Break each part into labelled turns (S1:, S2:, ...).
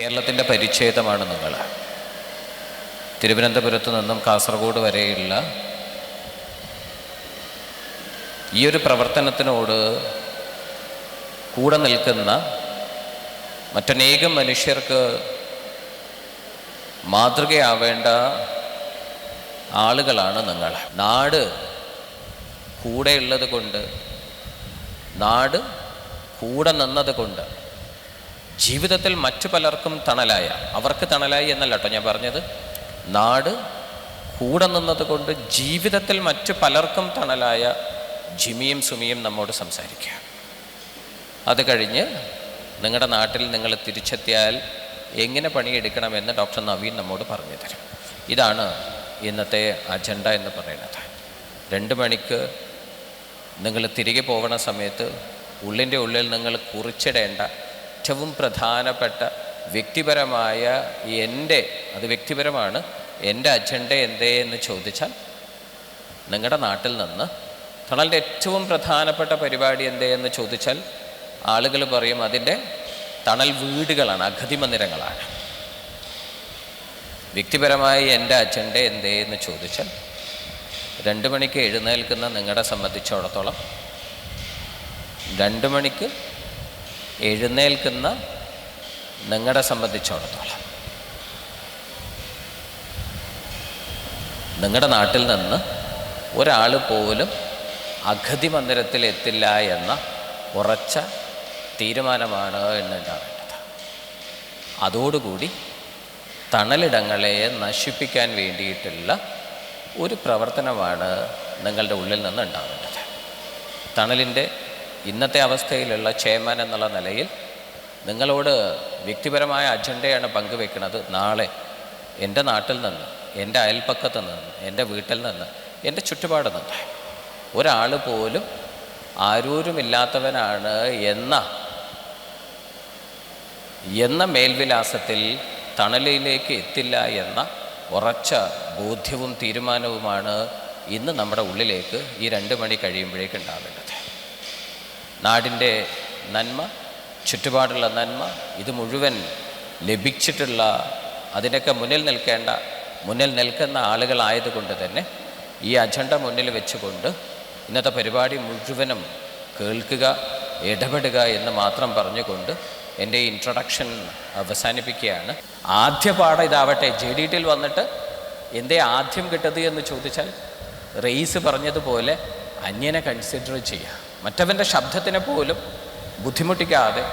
S1: കേരളത്തിൻ്റെ പരിച്ഛേദമാണ് നിങ്ങൾ. തിരുവനന്തപുരത്ത് നിന്നും കാസർഗോഡ് വരെയുള്ള ഈ ഒരു പ്രവർത്തനത്തിനോട് കൂടെ നിൽക്കുന്ന മറ്റനേകം മനുഷ്യർക്ക് മാതൃകയാവേണ്ട ആളുകളാണ് നിങ്ങൾ. നാട് കൂടെയുള്ളത് കൊണ്ട്, നാട് കൂടെ നിന്നത് കൊണ്ട് ജീവിതത്തിൽ മറ്റു പലർക്കും തണലായ, അവർക്ക് തണലായി എന്നല്ല കേട്ടോ ഞാൻ പറഞ്ഞത്, നാട് കൂടെ നിന്നത് കൊണ്ട് ജീവിതത്തിൽ മറ്റു പലർക്കും തണലായ ജിമിയും സുമിയും നമ്മോട് സംസാരിക്കുക. അത് കഴിഞ്ഞ് നിങ്ങളുടെ നാട്ടിൽ നിങ്ങൾ തിരിച്ചെത്തിയാൽ എങ്ങനെ പണിയെടുക്കണമെന്ന് ഡോക്ടർ നവീൻ നമ്മോട് പറഞ്ഞു തരും. ഇതാണ് ഇന്നത്തെ അജണ്ട എന്ന് പറയുന്നത്. 2 മണിക്ക് നിങ്ങൾ തിരികെ പോകുന്ന സമയത്ത് ഉള്ളിൻ്റെ ഉള്ളിൽ നിങ്ങൾ കുറിച്ചിടേണ്ട ഏറ്റവും പ്രധാനപ്പെട്ട വ്യക്തിപരമായ അത് വ്യക്തിപരമാണ്, എൻ്റെ അജണ്ട എന്തേ എന്ന് ചോദിച്ചാൽ നിങ്ങളുടെ നാട്ടിൽ നിന്ന് തണലിൻ്റെ ഏറ്റവും പ്രധാനപ്പെട്ട പരിപാടി എന്തേ എന്ന് ചോദിച്ചാൽ ആളുകൾ പറയും അതിൻ്റെ തണൽ വീടുകളാണ്, അഗതി മന്ദിരങ്ങളാണ്. വ്യക്തിപരമായി എൻ്റെ അജണ്ട എന്തേ എന്ന് ചോദിച്ചാൽ 2 മണിക്ക് എഴുന്നേൽക്കുന്ന നിങ്ങളെ സംബന്ധിച്ചിടത്തോളം 2 മണിക്ക് എഴുന്നേൽക്കുന്ന നിങ്ങളെ സംബന്ധിച്ചിടത്തോളം നിങ്ങളുടെ നാട്ടിൽ നിന്ന് ഒരാൾ പോലും അഗതി മന്ദിരത്തിൽ എത്തില്ല എന്ന ഉറച്ച തീരുമാനമാണ് എന്നുണ്ടാവേണ്ടത്. അതോടുകൂടി തണലിടങ്ങളെ നശിപ്പിക്കാൻ വേണ്ടിയിട്ടുള്ള ഒരു പ്രവർത്തനമാണ് നിങ്ങളുടെ ഉള്ളിൽ നിന്ന് ഉണ്ടാവേണ്ടത്. തണലിൻ്റെ ഇന്നത്തെ അവസ്ഥയിലുള്ള ചെയർമാൻ എന്നുള്ള നിലയിൽ നിങ്ങളോട് വ്യക്തിപരമായ അജണ്ടയാണ് പങ്കുവെക്കുന്നത്. നാളെ എൻ്റെ നാട്ടിൽ നിന്ന്, എൻ്റെ അയൽപ്പക്കത്ത് നിന്ന്, എൻ്റെ വീട്ടിൽ നിന്ന്, എൻ്റെ ചുറ്റുപാട് നിന്ന് ഒരാൾ പോലും ആരൂരുമില്ലാത്തവനാണ് എന്ന മേൽവിലാസത്തിൽ തണലിലേക്ക് എത്തില്ല എന്ന ഉറച്ച ബോധ്യവും തീരുമാനവുമാണ് ഇന്ന് നമ്മുടെ ഉള്ളിലേക്ക് ഈ 2 മണി കഴിയുമ്പോഴേക്ക് ഉണ്ടാവേണ്ടത്. നാടിൻ്റെ നന്മ, ചുറ്റുപാടുള്ള നന്മ, ഇത് മുഴുവൻ ലഭിച്ചിട്ടുള്ള, അതിനൊക്കെ മുന്നിൽ നിൽക്കുന്ന ആളുകളായതുകൊണ്ട് തന്നെ ഈ അജണ്ട മുന്നിൽ വെച്ചുകൊണ്ട് ഇന്നത്തെ പരിപാടി മുഴുവനും കേൾക്കുക, ഇടപെടുക എന്ന് മാത്രം പറഞ്ഞുകൊണ്ട് എൻ്റെ ഇൻട്രൊഡക്ഷൻ അവസാനിപ്പിക്കുകയാണ്. ആദ്യ പാഠം ഇതാവട്ടെ. JDTയിൽ വന്നിട്ട് എന്തേ ആദ്യം കിട്ടത് എന്ന് ചോദിച്ചാൽ റെയ്സ് പറഞ്ഞതുപോലെ അന്യനെ കൺസിഡർ ചെയ്യുക, മറ്റവൻ്റെ ശബ്ദത്തിനെ പോലും ബുദ്ധിമുട്ടിക്കാതെ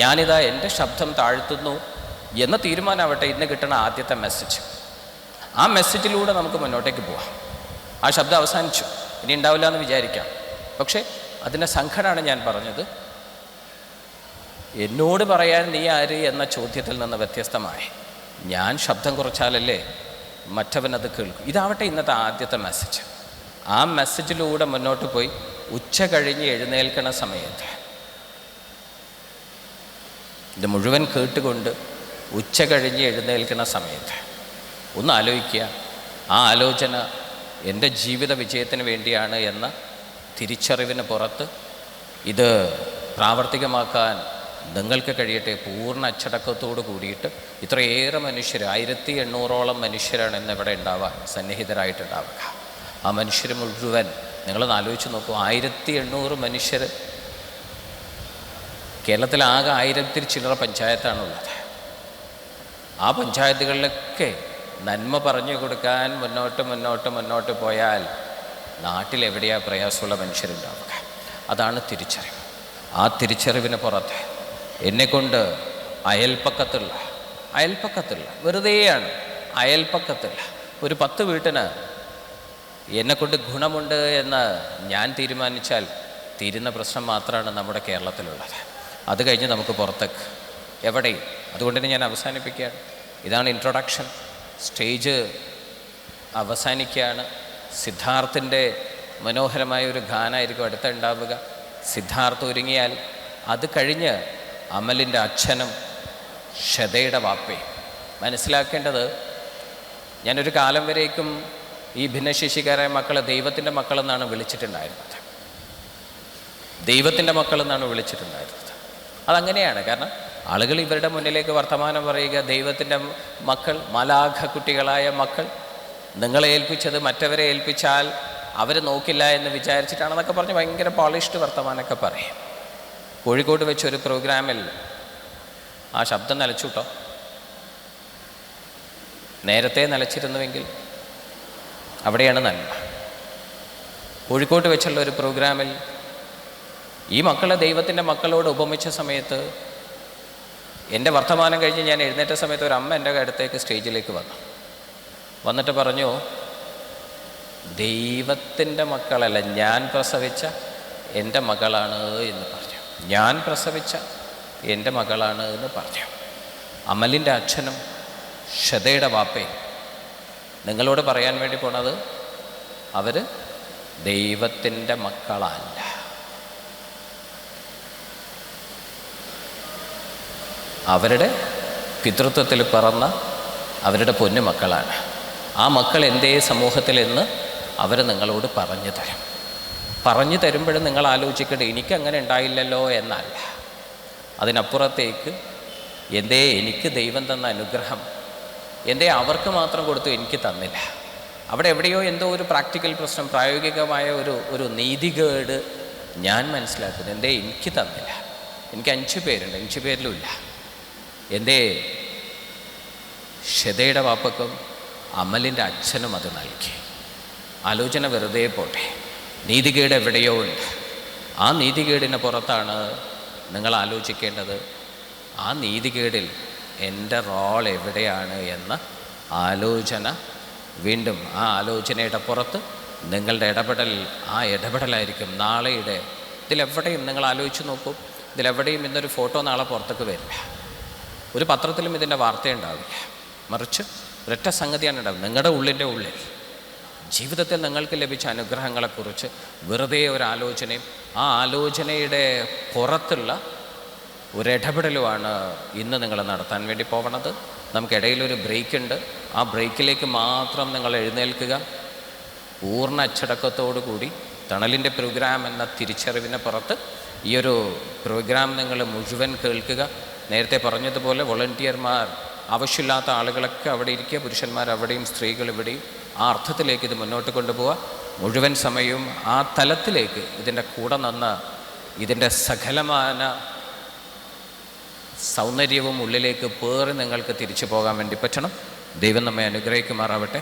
S1: ഞാനിതാ എൻ്റെ ശബ്ദം താഴ്ത്തുന്നു എന്ന തീരുമാനമാവട്ടെ ഇന്ന് കിട്ടുന്ന ആദ്യത്തെ മെസ്സേജ്. ആ മെസ്സേജിലൂടെ നമുക്ക് മുന്നോട്ടേക്ക് പോവാം. ആ ശബ്ദം അവസാനിച്ചു, ഇനി ഉണ്ടാവില്ല എന്ന് വിചാരിക്കാം. പക്ഷേ അതിൻ്റെ സങ്കടമാണ് ഞാൻ പറഞ്ഞത്. എന്നോട് പറയാൻ നീ ആര് എന്ന ചോദ്യത്തിൽ നിന്ന് വ്യത്യസ്തമായി ഞാൻ ശബ്ദം കുറച്ചാലല്ലേ മറ്റവനത് കേൾക്കും. ഇതാവട്ടെ ഇന്നത്തെ ആദ്യത്തെ മെസ്സേജ്. ആ മെസ്സേജിലൂടെ മുന്നോട്ട് പോയി ഉച്ച കഴിഞ്ഞ് എഴുന്നേൽക്കുന്ന സമയത്ത് ഇത് മുഴുവൻ കേട്ടുകൊണ്ട് ഉച്ച കഴിഞ്ഞ് എഴുന്നേൽക്കുന്ന സമയത്ത് ഒന്ന് ആലോചിക്കുക. ആ ആലോചന എൻ്റെ ജീവിത വിജയത്തിന് വേണ്ടിയാണ് എന്ന തിരിച്ചറിവിന് പുറത്ത് ഇത് പ്രാവർത്തികമാക്കാൻ നിങ്ങൾക്ക് കഴിയട്ടെ. പൂർണ്ണ അച്ചടക്കത്തോട് കൂടിയിട്ട് ഇത്രയേറെ മനുഷ്യർ, 1800ഓളം മനുഷ്യരാണ് ഇന്നിവിടെ ഉണ്ടാവുക, സന്നിഹിതരായിട്ടുണ്ടാവുക. ആ മനുഷ്യർ മുഴുവൻ നിങ്ങളൊന്ന് ആലോചിച്ച് നോക്കൂ. 1800 മനുഷ്യർ. കേരളത്തിലാകെ 1000 ചില്ലറ പഞ്ചായത്താണുള്ളത്. ആ പഞ്ചായത്തുകളിലൊക്കെ നന്മ പറഞ്ഞു കൊടുക്കാൻ മുന്നോട്ട് പോയാൽ നാട്ടിലെവിടെയാണ് പ്രയാസമുള്ള മനുഷ്യരുണ്ടാവുക? അതാണ് തിരിച്ചറിവ്. ആ തിരിച്ചറിവിന് പുറത്ത് എന്നെക്കൊണ്ട് അയൽപ്പക്കത്തുള്ള വെറുതെയാണ് അയൽപ്പക്കത്തുള്ള ഒരു 10 വീട്ടിന് എന്നെക്കൊണ്ട് ഗുണമുണ്ട് എന്ന് ഞാൻ തീരുമാനിച്ചാൽ തീരുന്ന പ്രശ്നം മാത്രമാണ് നമ്മുടെ കേരളത്തിലുള്ളത്. അത് കഴിഞ്ഞ് നമുക്ക് പുറത്തേക്ക് എവിടെയും. അതുകൊണ്ട് തന്നെ ഞാൻ അവസാനിപ്പിക്കുകയാണ്. ഇതാണ് ഇൻട്രൊഡക്ഷൻ. സ്റ്റേജ് അവസാനിക്കുകയാണ്. സിദ്ധാർത്ഥിൻ്റെ മനോഹരമായ ഒരു ഗാനമായിരിക്കും അടുത്തുണ്ടാവുക. സിദ്ധാർത്ഥ് ഒരുങ്ങിയാൽ അത് കഴിഞ്ഞ് അമലിൻ്റെ അച്ഛനും ഷതയുടെ വാപ്പയും. മനസ്സിലാക്കേണ്ടത്, ഞാനൊരു കാലം വരേക്കും ഈ ഭിന്നശേഷിക്കാരായ മക്കളെ ദൈവത്തിൻ്റെ മക്കളെന്നാണ് വിളിച്ചിട്ടുണ്ടായിരുന്നത്. ദൈവത്തിൻ്റെ മക്കളെന്നാണ് വിളിച്ചിട്ടുണ്ടായിരുന്നത്. അതങ്ങനെയാണ്. കാരണം ആളുകൾ ഇവരുടെ മുന്നിലേക്ക് വർത്തമാനം പറയുക, ദൈവത്തിൻ്റെ മക്കൾ, മലാഖ കുട്ടികളായ മക്കൾ, നിങ്ങളെ ഏൽപ്പിച്ചത് മറ്റവരെ ഏൽപ്പിച്ചാൽ അവർ നോക്കില്ല എന്ന് വിചാരിച്ചിട്ടാണെന്നൊക്കെ പറഞ്ഞ് ഭയങ്കര പോളിഷ്ഡ് വർത്തമാനമൊക്കെ പറയും. കോഴിക്കോട് വെച്ചൊരു പ്രോഗ്രാമിൽ ആ ശബ്ദം നിലച്ചു കേട്ടോ. നേരത്തെ നിലച്ചിരുന്നുവെങ്കിൽ അവിടെയാണ് നന്മ. കോഴിക്കോട്ട് വെച്ചുള്ള ഒരു പ്രോഗ്രാമിൽ ഈ മക്കളെ ദൈവത്തിൻ്റെ മക്കളോട് ഉപമിച്ച സമയത്ത് എൻ്റെ വർത്തമാനം കഴിഞ്ഞ് ഞാൻ എഴുന്നേറ്റ സമയത്ത് ഒരു അമ്മ എൻ്റെ അടുത്തേക്ക് സ്റ്റേജിലേക്ക് വന്നിട്ട് പറഞ്ഞു, ദൈവത്തിൻ്റെ മക്കളല്ല, ഞാൻ പ്രസവിച്ച എൻ്റെ മകളാണ് എന്ന് പറഞ്ഞു. ഞാൻ പ്രസവിച്ച എൻ്റെ മകളാണ് എന്ന് പറഞ്ഞു. അമലിൻ്റെ അച്ഛനും ഷതയുടെ വാപ്പയും നിങ്ങളോട് പറയാൻ വേണ്ടി പോണത് അവർ ദൈവത്തിൻ്റെ മക്കളല്ല. അവരുടെ പിതൃത്വത്തിൽ പിറന്ന അവരുടെ പൊന്നു മക്കളാണ്. ആ മക്കൾ എന്തേ സമൂഹത്തിലെന്ന് അവർ നിങ്ങളോട് പറഞ്ഞു തരും. പറഞ്ഞു തരുമ്പോഴും നിങ്ങൾ ആലോചിക്കട്ടെ, എനിക്കങ്ങനെ ഉണ്ടായില്ലല്ലോ എന്നല്ല. അതിനപ്പുറത്തേക്ക് എന്തേ എനിക്ക് ദൈവം തന്ന അനുഗ്രഹം എന്തേ അവർക്ക് മാത്രം കൊടുത്തു, എനിക്ക് തന്നില്ല. അവിടെ എവിടെയോ എന്തോ ഒരു പ്രാക്ടിക്കൽ പ്രശ്നം, പ്രായോഗികമായ ഒരു നീതികേട് ഞാൻ മനസ്സിലാക്കുന്നത്. എന്തേ എനിക്ക് തന്നില്ല. എനിക്ക് 5 പേരുണ്ട്, 5 പേരിലുമില്ല. എന്തേ ഷതയുടെ വാപ്പക്കും അമലിൻ്റെ അച്ഛനും അത് നൽകി. ആലോചന വെറുതെ പോട്ടെ. നീതികേട് എവിടെയോ ഉണ്ട്. ആ നീതികേടിന് പുറത്താണ് നിങ്ങൾ ആലോചിക്കേണ്ടത്. ആ നീതികേടിൽ എൻ്റെ റോൾ എവിടെയാണ് എന്ന ആലോചന. വീണ്ടും ആ ആലോചനയുടെ പുറത്ത് നിങ്ങളുടെ ഇടപെടലായിരിക്കും നാളെയുടെ. ഇതിലെവിടെയും നിങ്ങൾ ആലോചിച്ച് നോക്കൂ, ഇതിലെവിടെയും ഇന്നൊരു ഫോട്ടോ നാളെ പുറത്തേക്ക് വരില്ല. ഒരു പത്രത്തിലും ഇതിൻ്റെ വാർത്തയുണ്ടാവില്ല. മറിച്ച് ഒരൊറ്റ സംഗതിയാണ് ഉണ്ടാവും. നിങ്ങളുടെ ഉള്ളിൽ ജീവിതത്തിൽ നിങ്ങൾക്ക് ലഭിച്ച അനുഗ്രഹങ്ങളെക്കുറിച്ച് വെറുതെ ഒരാലോചനയും ആ ആലോചനയുടെ പുറത്തുള്ള ഒരിടപെടലുമാണ് ഇന്ന് നിങ്ങൾ നടത്താൻ വേണ്ടി പോകണത്. നമുക്കിടയിലൊരു ബ്രേക്കുണ്ട്. ആ ബ്രേക്കിലേക്ക് മാത്രം നിങ്ങൾ എഴുന്നേൽക്കുക. പൂർണ്ണ അച്ചടക്കത്തോടു കൂടി തണലിൻ്റെ പ്രോഗ്രാം എന്ന തിരിച്ചറിവിന് പുറത്ത് ഈ ഒരു പ്രോഗ്രാം നിങ്ങൾ മുഴുവൻ കേൾക്കുക. നേരത്തെ പറഞ്ഞതുപോലെ വോളണ്ടിയർമാർ, ആവശ്യമില്ലാത്ത ആളുകളൊക്കെ അവിടെ ഇരിക്കുക, പുരുഷന്മാർ അവിടെയും സ്ത്രീകൾ ഇവിടെയും. ആ അർത്ഥത്തിലേക്ക് ഇത് മുന്നോട്ട് കൊണ്ടുപോവുക. മുഴുവൻ സമയവും ആ തലത്തിലേക്ക് ഇതിൻ്റെ കൂടെ നിന്ന് ഇതിൻ്റെ സകലമാന സൗന്ദര്യവും ഉള്ളിലേക്ക് പേറി നിങ്ങൾക്ക് തിരിച്ചു പോകാൻ വേണ്ടി പറ്റണം. ദൈവം നമ്മെ അനുഗ്രഹിക്കുമാറാവട്ടെ.